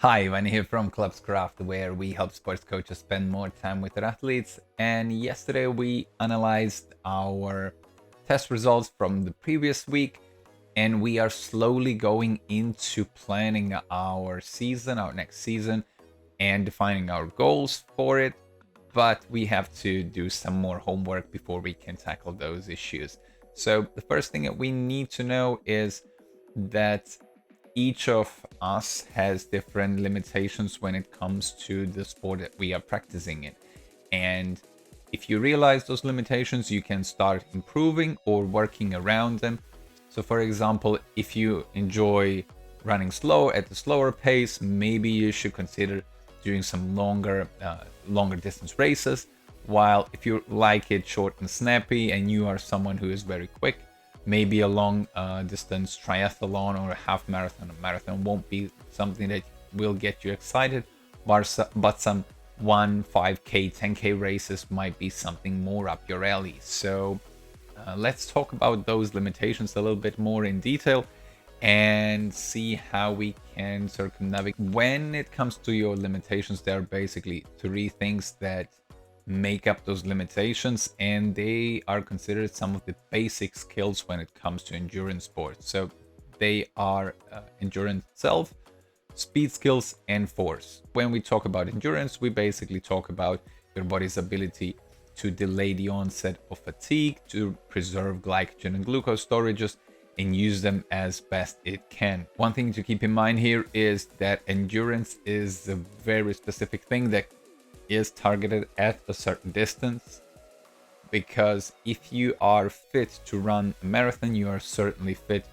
Hi, Ivan here from Clubscraft, where we help sports coaches spend more time with their athletes. And yesterday we analyzed our test results from the previous week, and we are slowly going into planning our season, our next season, and defining our goals for it. But we have to do some more homework before we can tackle those issues. So, the first thing that we need to know is that each of us has different limitations when it comes to the sport that we are practicing in. And if you realize those limitations, you can start improving or working around them. So, for example, if you enjoy running slow at a slower pace, maybe you should consider doing some longer distance races. While if you like it short and snappy and you are someone who is very quick, maybe a long distance triathlon or a half marathon. A marathon won't be something that will get you excited, but some 5K, 10K races might be something more up your alley. So let's talk about those limitations a little bit more in detail and see how we can circumnavigate. When it comes to your limitations, there are basically three things that make up those limitations, and they are considered some of the basic skills when it comes to endurance sports. So they are endurance itself, speed skills, and force. When we talk about endurance, we basically talk about your body's ability to delay the onset of fatigue, to preserve glycogen and glucose storages, and use them as best it can. One thing to keep in mind here is that endurance is a very specific thing that is targeted at a certain distance, because if you are fit to run a marathon, you are certainly fit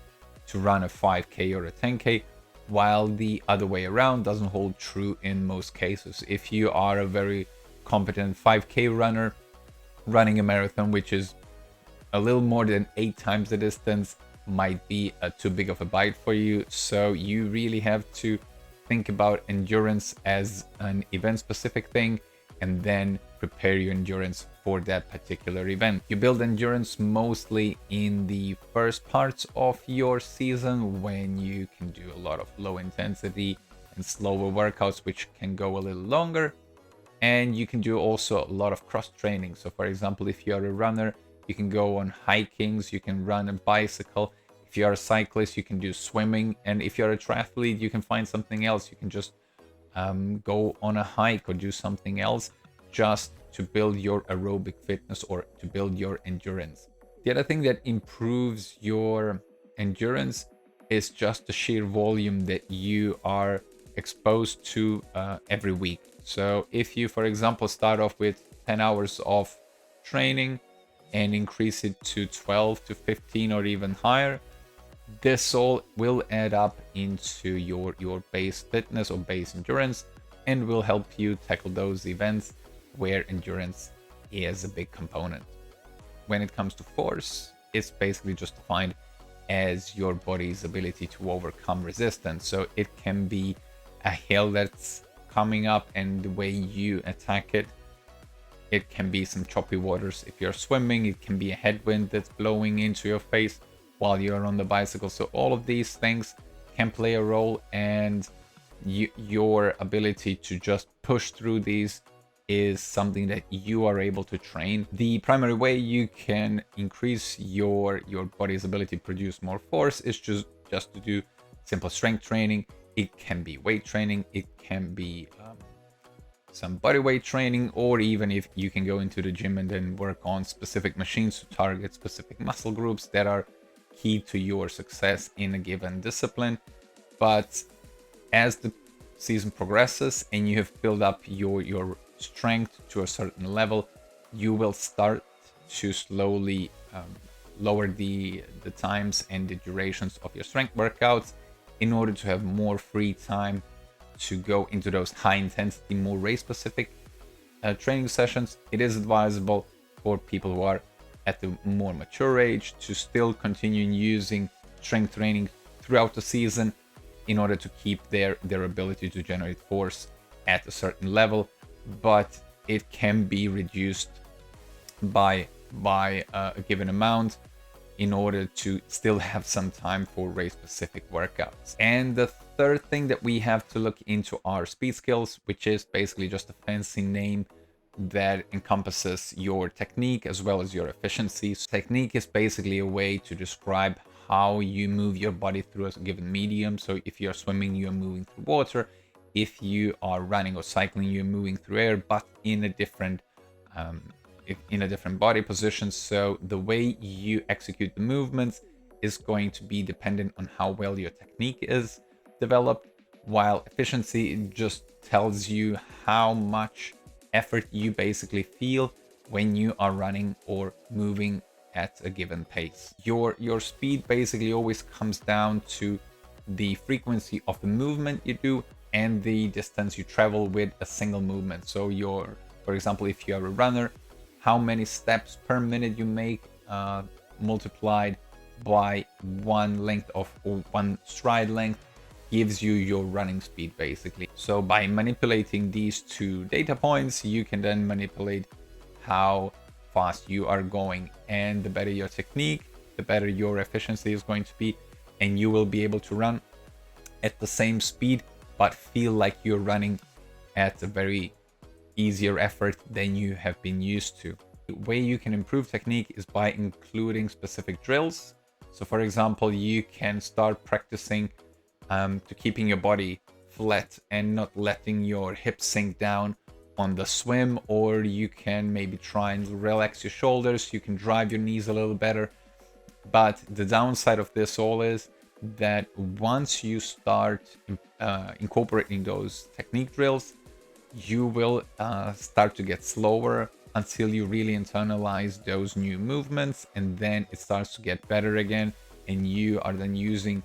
to run a 5K or a 10K, while the other way around doesn't hold true in most cases. If you are a very competent 5K runner, running a marathon, which is a little more than 8 times the distance, might be too big of a bite for you. So you really have to think about endurance as an event specific thing and then prepare your endurance for that particular event. You build endurance mostly in the first parts of your season, when you can do a lot of low intensity and slower workouts, which can go a little longer. And you can do also a lot of cross training. So for example, if you are a runner, you can go on hikings, you can run a bicycle. If you are a cyclist, you can do swimming. And if you're a triathlete, you can find something else. You can just go on a hike or do something else just to build your aerobic fitness or to build your endurance. The other thing that improves your endurance is just the sheer volume that you are exposed to every week. So if you, for example, start off with 10 hours of training and increase it to 12 to 15 or even higher, this all will add up into your base fitness or base endurance and will help you tackle those events where endurance is a big component. When it comes to force, it's basically just defined as your body's ability to overcome resistance. So it can be a hill that's coming up and the way you attack it. It can be some choppy waters if you're swimming. It can be a headwind that's blowing into your face while you're on the bicycle. So all of these things can play a role, and your ability to just push through these is something that you are able to train. The primary way you can increase your body's ability to produce more force is just to do simple strength training. It can be weight training, it can be some body weight training, or even if you can go into the gym and then work on specific machines to target specific muscle groups that are key to your success in a given discipline. But as the season progresses and you have built up your strength to a certain level, you will start to slowly lower the times and the durations of your strength workouts in order to have more free time to go into those high intensity, more race specific training sessions. It is advisable for people who are at the more mature age to still continue using strength training throughout the season in order to keep their ability to generate force at a certain level, but it can be reduced by a given amount in order to still have some time for race specific workouts. And the third thing that we have to look into are speed skills, which is basically just a fancy name that encompasses your technique as well as your efficiency. So technique is basically a way to describe how you move your body through a given medium. So if you're swimming, you're moving through water. If you are running or cycling, you're moving through air, but in a different body position. So the way you execute the movements is going to be dependent on how well your technique is developed, while efficiency just tells you how much effort you basically feel when you are running or moving at a given pace. Your speed basically always comes down to the frequency of the movement you do and the distance you travel with a single movement. So for example, if you are a runner, how many steps per minute you make multiplied by one stride length gives you your running speed basically. So by manipulating these two data points, you can then manipulate how fast you are going, and the better your technique, the better your efficiency is going to be, and you will be able to run at the same speed but feel like you're running at a very easier effort than you have been used to. The way you can improve technique is by including specific drills. So for example, you can start practicing to keeping your body flat and not letting your hips sink down on the swim, or you can maybe try and relax your shoulders, you can drive your knees a little better. But the downside of this all is that once you start incorporating those technique drills, you will start to get slower until you really internalize those new movements, and then it starts to get better again, and you are then using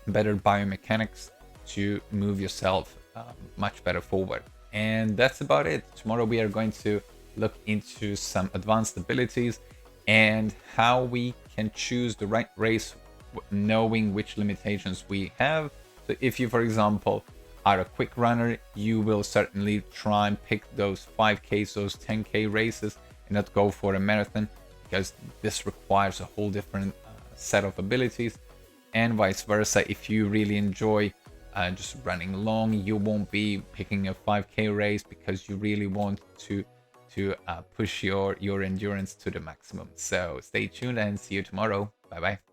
better biomechanics to move yourself much better forward. And that's about it. Tomorrow we are going to look into some advanced abilities and how we can choose the right race knowing which limitations we have. So if you, for example, are a quick runner, you will certainly try and pick those 5K, those 10K races and not go for a marathon, because this requires a whole different set of abilities. And vice versa, if you really enjoy just running long, you won't be picking a 5K race because you really want to push your endurance to the maximum. So stay tuned and see you tomorrow. Bye bye.